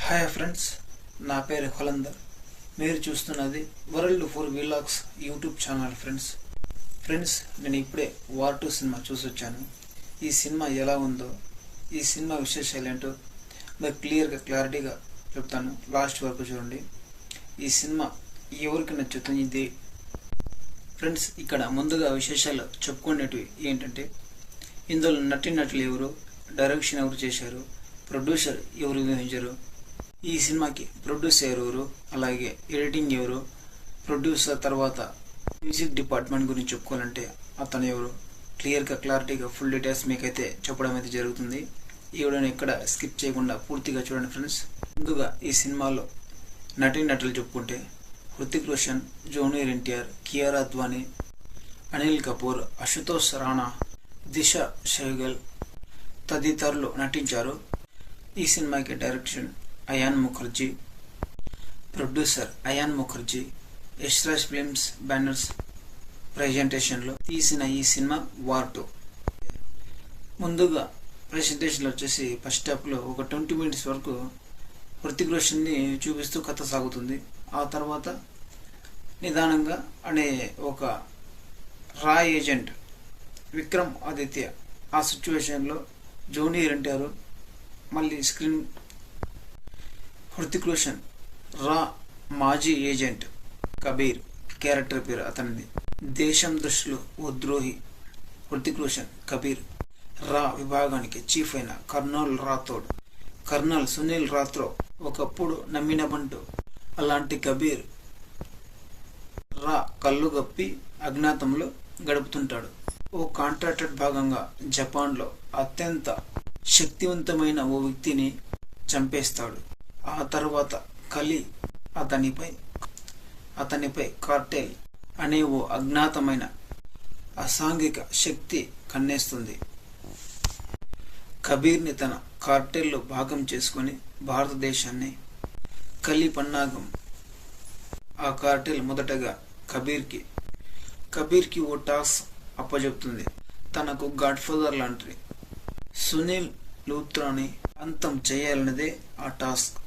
Hi friends, నా పేరు కొలందర్. మీరు చూస్తున్నది world four vlogs YouTube channel. Friends నేను ఇప్పుడే వార్ 2 సినిమా చూసి వచ్చాను. ఈ సినిమా ఎలా ఉందో, ఈ సినిమా విశేషాలు ఏంటో మీకు క్లారిటీగా చెప్తాను. లాస్ట్ వరకు చూడండి. ఈ సినిమా ఎవరికి నచ్చుతుంది ఫ్రెండ్స్. ఇక్కడ ముందుగా విశేషాలు చెప్పుకునేటివి ఏంటంటే, ఇందులో నటులు ఎవరు, డైరెక్షన్ ఎవరు చేశారు, ప్రొడ్యూసర్ ఎవరు నిర్వహించారు, ఈ సినిమాకి ప్రొడ్యూసర్ ఎవరు, అలాగే ఎడిటింగ్ ఎవరు, ప్రొడ్యూసర్ తర్వాత మ్యూజిక్ డిపార్ట్మెంట్ గురించి చెప్పుకోవాలంటే అతను ఎవరు, క్లారిటీగా ఫుల్ డీటెయిల్స్ మీకైతే చెప్పడం అయితే జరుగుతుంది. ఈ వీడియోని ఎక్కడ స్కిప్ చేయకుండా పూర్తిగా చూడండి ఫ్రెండ్స్. ముందుగా ఈ సినిమాలో నటులు చెప్పుకుంటే హృతిక్ రోషన్, జూనియర్ ఎన్టీఆర్, కియారా అద్వానీ, అనిల్ కపూర్, అశుతోష్ రాణా, దిశ షెహగల్ తదితరులు నటించారు. ఈ సినిమాకి direction Ayan Mukerji, producer Ayan Mukerji, Yashraj films banners ప్రెజెంటేషన్లో తీసిన ఈ సినిమా వార్ 2. ముందుగా ప్రెజెంటేషన్లో వచ్చేసి ఫస్ట్ హాఫ్లో ఒక 20 minutes వరకు హృతిక్ రోషన్ని చూపిస్తూ కథ సాగుతుంది. ఆ తర్వాత నిదానంగా అనే ఒక రా ఏజెంట్ విక్రమ్ ఆదిత్య, ఆ సిచ్యువేషన్లో జూనియర్ ఎన్టీఆర్ మళ్ళీ స్క్రీన్ హృతిక్ రోషన్ రా మాజీ ఏజెంట్ కబీర్ క్యారెక్టర్ పేరు అతనిది. దేశం దృష్టిలో ఓ ద్రోహి హృతిక్ రోషన్ కబీర్. రా విభాగానికి చీఫ్ అయిన కర్నల్ సునీల్ రాథ్రో ఒకప్పుడు నమ్మిన బంటు. అలాంటి కబీర్ రా కళ్ళు గప్పి అజ్ఞాతంలో గడుపుతుంటాడు. ఓ కాంట్రాక్టెడ్ భాగంగా జపాన్లో అత్యంత శక్తివంతమైన ఓ వ్యక్తిని చంపేస్తాడు. ఆ తర్వాత కలి అతనిపై కార్టెల్ అనే ఓ అజ్ఞాతమైన అసాంఘిక శక్తి కన్నేస్తుంది. కబీర్ని తన కార్టెల్లో భాగం చేసుకుని భారతదేశాన్ని కలి పన్నాగం. ఆ కార్టెల్ మొదటగా కబీర్కి ఓ టాస్క్ అప్పచెప్తుంది. తనకు గాడ్ ఫాదర్ లాంటి సునీల్ లూథ్రాని అంతం చేయాలన్నదే ఆ టాస్క్.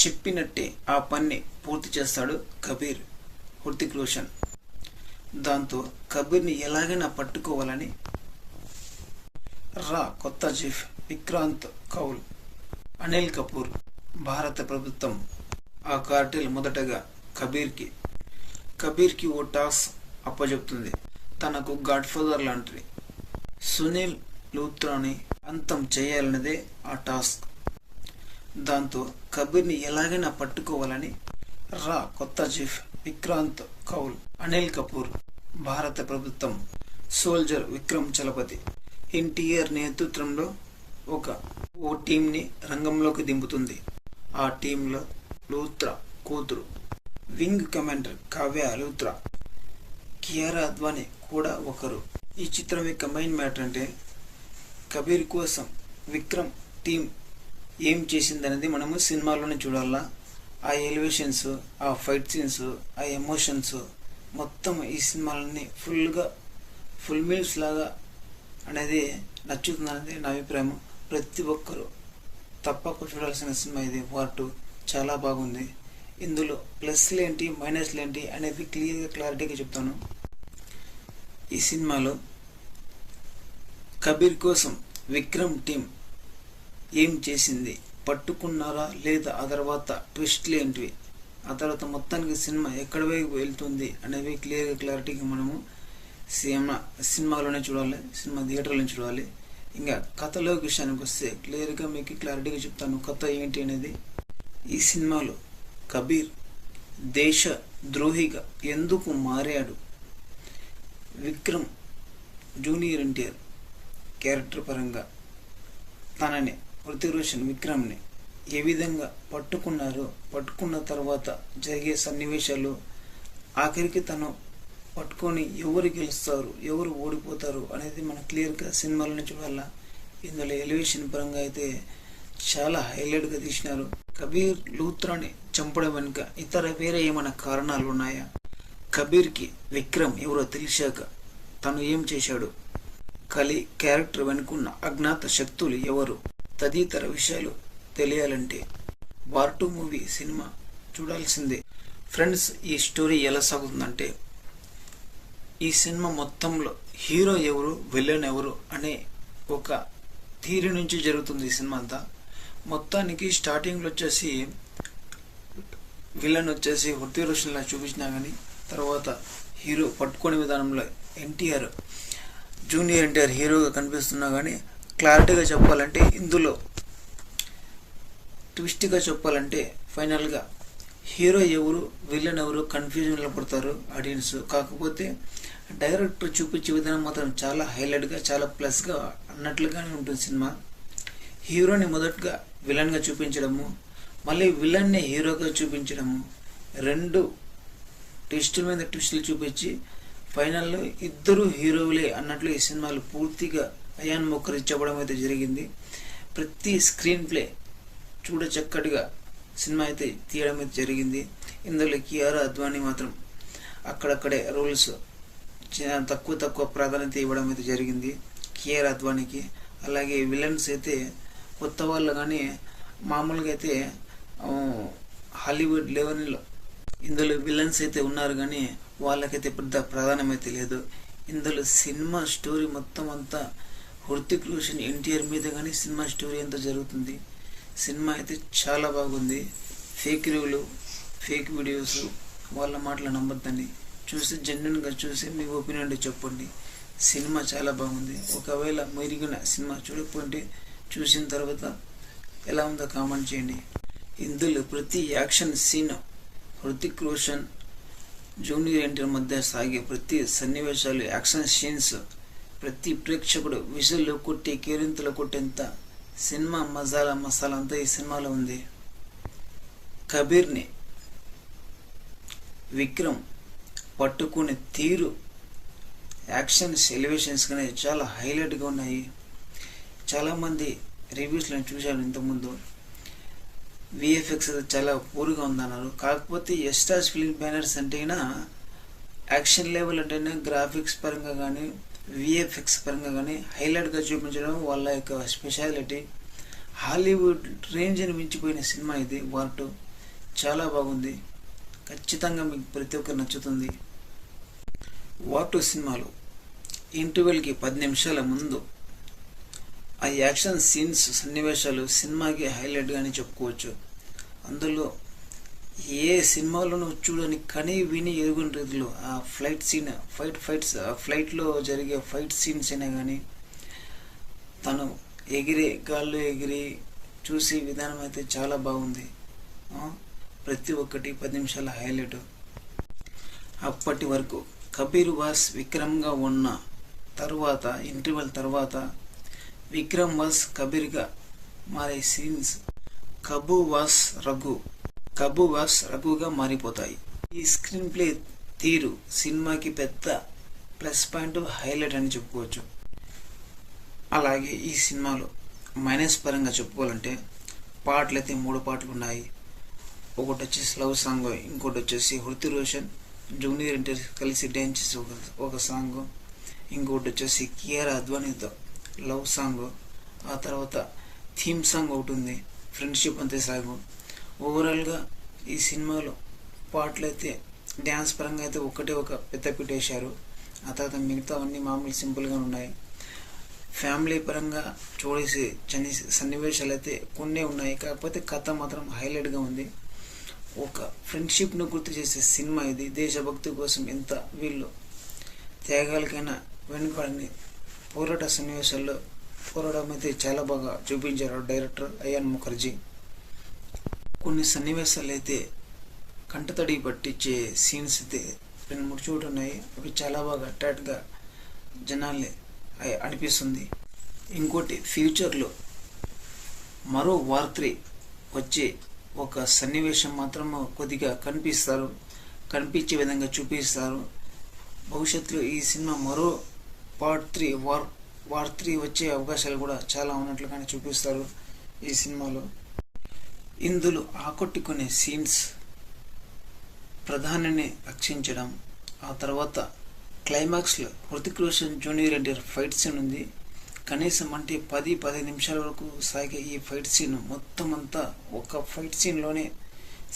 చెప్పినట్టే ఆ పని పూర్తి చేస్తాడు కబీర్ హృతిక్ రోషన్. దాంతో కబీర్ని ఎలాగైనా పట్టుకోవాలని రా కొత్త చీఫ్ విక్రాంత్ కౌల్, అనిల్ కపూర్, భారత ప్రభుత్వం ఆ కార్టెల్ మొదటగా కబీర్కి ఓ టాస్క్ అప్పచెప్తుంది. తనకు గాడ్ ఫాదర్ లాంటి సునీల్ లూథ్రాని అంతం చేయాలన్నదే ఆ టాస్క్. దాంతో కబీర్ని ఎలాగైనా పట్టుకోవాలని రా కొత్త చీఫ్ విక్రాంత్ కౌల్, అనిల్ కపూర్, భారత ప్రభుత్వం సోల్జర్ విక్రమ్ చలపతి, ఎన్టీఆర్ నేతృత్వంలో ఓ టీంని రంగంలోకి దింపుతుంది. ఆ టీంలో లూథ్రా కూతురు వింగ్ కమాండర్ కావ్య లూథ్రా, కియారా అద్వానీ కూడా ఒకరు. ఈ చిత్రం యొక్క మెయిన్ మ్యాటర్ అంటే, కబీర్ కోసం విక్రమ్ టీం ఏం చేసిందనేది మనము సినిమాలోనే చూడాలా. ఆ ఎలివేషన్స్, ఆ ఫైట్ సీన్స్, ఆ ఎమోషన్స్ మొత్తం ఈ సినిమాలన్నీ ఫుల్ మీల్స్ లాగా అనేది నచ్చుతుందనేది నా అభిప్రాయం. ప్రతి ఒక్కరూ తప్పక చూడాల్సిన సినిమా ఇది వార్ 2. చాలా బాగుంది. ఇందులో ప్లస్లు ఏంటి, మైనస్లు ఏంటి అనేది క్లారిటీగా చెప్తాను. ఈ సినిమాలో కబీర్ కోసం విక్రమ్ టీం ఏం చేసింది, పట్టుకున్నారా లేదా, ఆ తర్వాత ట్విస్ట్లు ఏంటివి, ఆ తర్వాత మొత్తానికి సినిమా ఎక్కడ వైపు వెళ్తుంది అనేవి క్లారిటీగా మనము సినిమాలోనే చూడాలి, సినిమా థియేటర్లో చూడాలి. ఇంకా కథలో విషయానికి వస్తే మీకు క్లారిటీగా చెప్తాను కథ ఏంటి అనేది. ఈ సినిమాలో కబీర్ దేశ ద్రోహిగా ఎందుకు మారాడు, విక్రమ్ జూనియర్ ఎన్టీఆర్ క్యారెక్టర్ పరంగా తనని హృతిక్ రోషన్ విక్రమ్ని ఏ విధంగా పట్టుకున్న తర్వాత జరిగే సన్నివేశాలు, ఆఖరికి తను పట్టుకొని ఎవరు గెలుస్తారు, ఎవరు ఓడిపోతారు అనేది మనం క్లియర్గా సినిమాలోనే చూడాలా. ఇందులో ఎలివేషన్ పరంగా అయితే చాలా హైలైట్గా తీసినారు. కబీర్ లూథ్రాని చంపడం వెనుక వేరే ఏమైనా కారణాలు ఉన్నాయా, కబీర్కి విక్రమ్ ఎవరో తెలిసాక తను ఏం చేశాడు, కలి క్యారెక్టర్ వెనుకున్న అజ్ఞాత శక్తులు ఎవరు తదితర విషయాలు తెలియాలంటే వార్ 2 మూవీ సినిమా చూడాల్సిందే ఫ్రెండ్స్. ఈ స్టోరీ ఎలా సాగుతుందంటే, ఈ సినిమా మొత్తంలో హీరో ఎవరు విలన్ ఎవరు అనే ఒక థియరీ నుంచి జరుగుతుంది ఈ సినిమా అంతా. మొత్తానికి స్టార్టింగ్లో వచ్చేసి విలన్ వచ్చేసి హృతిక్ రోషన్ లా చూపించినా కానీ, తర్వాత హీరో పట్టుకునే విధానంలో జూనియర్ ఎన్టీఆర్ హీరోగా కనిపిస్తున్నా కానీ, క్లారిటీగా చెప్పాలంటే ఇందులో ట్విస్ట్గా చెప్పాలంటే ఫైనల్గా హీరో ఎవరు విలన్ ఎవరు కన్ఫ్యూజన్లో పడతారు ఆడియన్స్. కాకపోతే డైరెక్టర్ చూపించే విధానం మాత్రం చాలా హైలైట్గా, చాలా ప్లస్గా అన్నట్లుగానే ఉంటుంది సినిమా. హీరోని మొదటగా విలన్గా చూపించడము, మళ్ళీ విలన్ని హీరోగా చూపించడము, రెండు ట్విస్టుల మీద ట్విస్టులు చూపించి ఫైనల్లో ఇద్దరు హీరోలే అన్నట్లు ఈ సినిమాలు పూర్తిగా అయాన్ ముఖర్జీ చెప్పడం అయితే జరిగింది. ప్రతి స్క్రీన్ ప్లే చూడచక్కటిగా సినిమా అయితే తీయడం అయితే జరిగింది. ఇందులో కియారా అద్వానీ మాత్రం అక్కడక్కడే రోల్స్ తక్కువ ప్రాధాన్యత ఇవ్వడం అయితే జరిగింది కియారా అద్వానీకి. అలాగే విలన్స్ అయితే కొత్త వాళ్ళు కానీ మామూలుగా అయితే హాలీవుడ్ లెవెల్లో ఇందులో విలన్స్ అయితే ఉన్నారు కానీ వాళ్ళకైతే పెద్ద ప్రాధాన్యం అయితే లేదు. ఇందులో సినిమా స్టోరీ మొత్తం అంతా హృతిక్ రోషన్ ఎన్టీఆర్ మీద కానీ సినిమా స్టోరీ అంతా జరుగుతుంది. సినిమా అయితే చాలా బాగుంది. ఫేక్ రివ్యూలు, ఫేక్ వీడియోస్, వాళ్ళ మాటలు నమ్మొద్దండి. చూసి జెన్యున్గా చూసి మీ ఒపీనియన్ చెప్పండి. సినిమా చాలా బాగుంది. ఒకవేళ మెరుగిన సినిమా చూడకపోతే చూసిన తర్వాత ఎలా ఉందో కామెంట్ చేయండి. ఇందులో ప్రతి action scene, Hrithik Roshan junior NTR మధ్య సాగే ప్రతి సన్నివేశాలు, యాక్షన్ సీన్స్ ప్రతి ప్రేక్షకుడు విజువల్ కొట్టి కేరింతలు కొట్టేంత సినిమా మసాలా అంతా ఈ సినిమాలో ఉంది. కబీర్ని విక్రమ్ పట్టుకునే తీరు, యాక్షన్స్, ఎలివేషన్స్ కానీ చాలా హైలైట్గా ఉన్నాయి. చాలామంది రివ్యూస్లో చూశాను ఇంతకుముందు, విఎఫ్ఎక్స్ చాలా పూర్గా ఉందన్నారు. కాకపోతే ఎస్టాస్ ఫిల్మ్ బ్యానర్స్ అంటేనా యాక్షన్ లెవెల్ అంటేనే గ్రాఫిక్స్ పరంగా కానీ విఎఫ్ఎక్స్ పరంగా కానీ హైలైట్గా చూపించడం వాళ్ళ యొక్క స్పెషాలిటీ. హాలీవుడ్ రేంజ్ని మించిపోయిన సినిమా ఇది వార్ 2. చాలా బాగుంది. ఖచ్చితంగా మీకు ప్రతి ఒక్కరు నచ్చుతుంది. వార్ 2 సినిమాలో ఇంటర్వెల్కి 10 నిమిషాల ముందు ఆ యాక్షన్ సీన్స్, సన్నివేశాలు సినిమాకి హైలైట్గానే చెప్పుకోవచ్చు. అందులో ఏ సినిమాలోనూ చూడని కని విని ఎరుగుని రీతిలో ఆ ఫ్లైట్ సీన్, ఫైట్స్ ఆ ఫ్లైట్లో జరిగే ఫైట్ సీన్స్ అయినా కానీ, తను గాల్లో ఎగిరి చూసే విధానం అయితే చాలా బాగుంది. ప్రతి ఒక్కటి 10 నిమిషాల హైలైట్. అప్పటి వరకు కబీర్ వాస్ విక్రమ్గా ఉన్న తర్వాత, ఇంటర్వెల్ తర్వాత విక్రమ్ వాస్ కబీర్గా మారే సీన్స్ కబూ వాస్ రఘుగా మారిపోతాయి. ఈ స్క్రీన్ ప్లే తీరు సినిమాకి పెద్ద ప్లస్ పాయింట్, హైలైట్ అని చెప్పుకోవచ్చు. అలాగే ఈ సినిమాలో మైనస్ పరంగా చెప్పుకోవాలంటే పాటలు అయితే 3 పాటలు ఉన్నాయి. ఒకటి వచ్చేసి లవ్ సాంగ్, ఇంకోటి వచ్చేసి హృతిక్ రోషన్ జూనియర్ ఎన్టీఆర్ కలిసి డ్యాన్స్ చేసి ఒక సాంగ్, ఇంకోటి వచ్చేసి కియారా అద్వానీతో లవ్ సాంగ్, ఆ తర్వాత థీమ్ సాంగ్ ఒకటి ఉంది, ఫ్రెండ్షిప్ అంతే సాంగ్. ఓవరాల్గా ఈ సినిమాలో పాటలు అయితే డ్యాన్స్ పరంగా అయితే ఒక పెద్ద పెట్టేశారు. ఆ తర్వాత మిగతావన్నీ మామూలు సింపుల్గా ఉన్నాయి. ఫ్యామిలీ పరంగా చూడేసి సన్నివేశాలు అయితే కొన్ని ఉన్నాయి. కాకపోతే కథ మాత్రం హైలైట్గా ఉంది. ఒక ఫ్రెండ్షిప్ను గుర్తు చేసే సినిమా ఇది. దేశభక్తి కోసం ఎంత వీళ్ళు త్యాగాలకైనా వెనుకాడని పోరాట సన్నివేశాల్లో పోరాటం అయితే చాలా బాగా చూపించారు డైరెక్టర్ అయాన్ ముఖర్జీ. కొన్ని సన్నివేశాలు అయితే కంటతడి పట్టించే సీన్స్ అయితే 2-3 చోటు ఉన్నాయి. అవి చాలా బాగా అట్రాక్ట్గా జనాల్ని అనిపిస్తుంది. ఇంకోటి ఫ్యూచర్లో మరో వార్ 3 వచ్చే ఒక సన్నివేశం మాత్రం కొద్దిగా కనిపించే విధంగా చూపిస్తారు. భవిష్యత్తులో ఈ సినిమా మరో పార్ట్ 3 వార్ 3 వచ్చే అవకాశాలు కూడా చాలా ఉన్నట్లుగానే చూపిస్తారు ఈ సినిమాలో. ఇందులో ఆకట్టుకునే సీన్స్ ప్రధానిని రక్షించడం, ఆ తర్వాత క్లైమాక్స్లో Hrithik Roshan junior NTR fight scene ఉంది. కనీసం అంటే 10 నిమిషాల వరకు సాగే ఈ ఫైట్ సీన్ మొత్తం అంతా ఒక ఫైట్ సీన్లోనే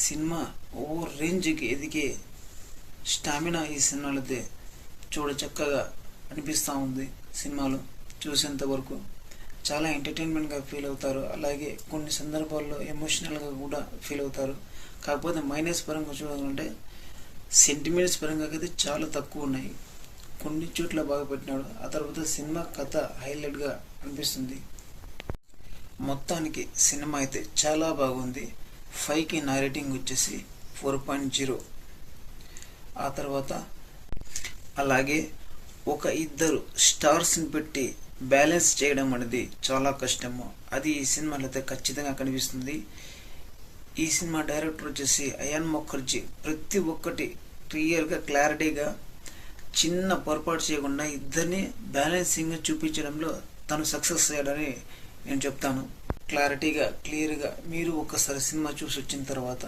సినిమా ఓ రేంజ్కి ఎదిగే స్టామినా ఈ సినిమాలో అయితే చూడ చక్కగా అనిపిస్తూ ఉంది. సినిమాలో చూసేంత వరకు చాలా ఎంటర్టైన్మెంట్గా ఫీల్ అవుతారు. అలాగే కొన్ని సందర్భాల్లో ఎమోషనల్గా కూడా ఫీల్ అవుతారు. కాకపోతే మైనస్ పరంగా చూడాలంటే సెంటిమెంట్స్ పరంగా అయితే చాలా తక్కువ ఉన్నాయి. కొన్ని చోట్ల బాగా పెట్టినాడు. ఆ తర్వాత సినిమా కథ హైలైట్గా అనిపిస్తుంది. మొత్తానికి సినిమా అయితే చాలా బాగుంది. 5కి నా రేటింగ్ వచ్చేసి 4.0. ఆ తర్వాత అలాగే ఒక ఇద్దరు స్టార్స్ని పెట్టి బ్యాలెన్స్ చేయడం అనేది చాలా కష్టము. అది ఈ సినిమాలో అయితే ఖచ్చితంగా కనిపిస్తుంది. ఈ సినిమా డైరెక్టర్ వచ్చేసి అయాన్ ముఖర్జీ ప్రతి ఒక్కటి క్లియర్గా క్లారిటీగా చిన్న పొరపాటు చేయకుండా ఇద్దరిని బ్యాలెన్సింగ్గా చూపించడంలో తను సక్సెస్ అయ్యాడని నేను చెప్తాను. క్లారిటీగా క్లియర్గా మీరు ఒక్కసారి సినిమా చూసి వచ్చిన తర్వాత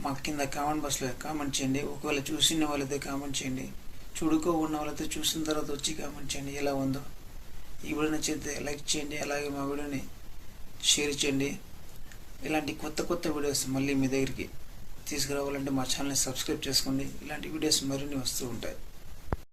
మా కింద కామెంట్ బాక్స్లో కామెంట్ చేయండి. ఒకవేళ చూసిన వాళ్ళైతే కామెంట్ చేయండి, చూడుకో ఉన్న వాళ్ళైతే చూసిన తర్వాత వచ్చి కామెంట్ చేయండి ఎలా ఉందో. ఈ వీడియో నచ్చితే లైక్ చేయండి, అలాగే మా వీడియోని షేర్ చేయండి. ఇలాంటి కొత్త వీడియోస్ మళ్ళీ మీ దగ్గరికి తీసుకురావాలంటే మా ఛానల్ని సబ్స్క్రైబ్ చేసుకోండి. ఇలాంటి వీడియోస్ మరిన్ని వస్తూ ఉంటాయి.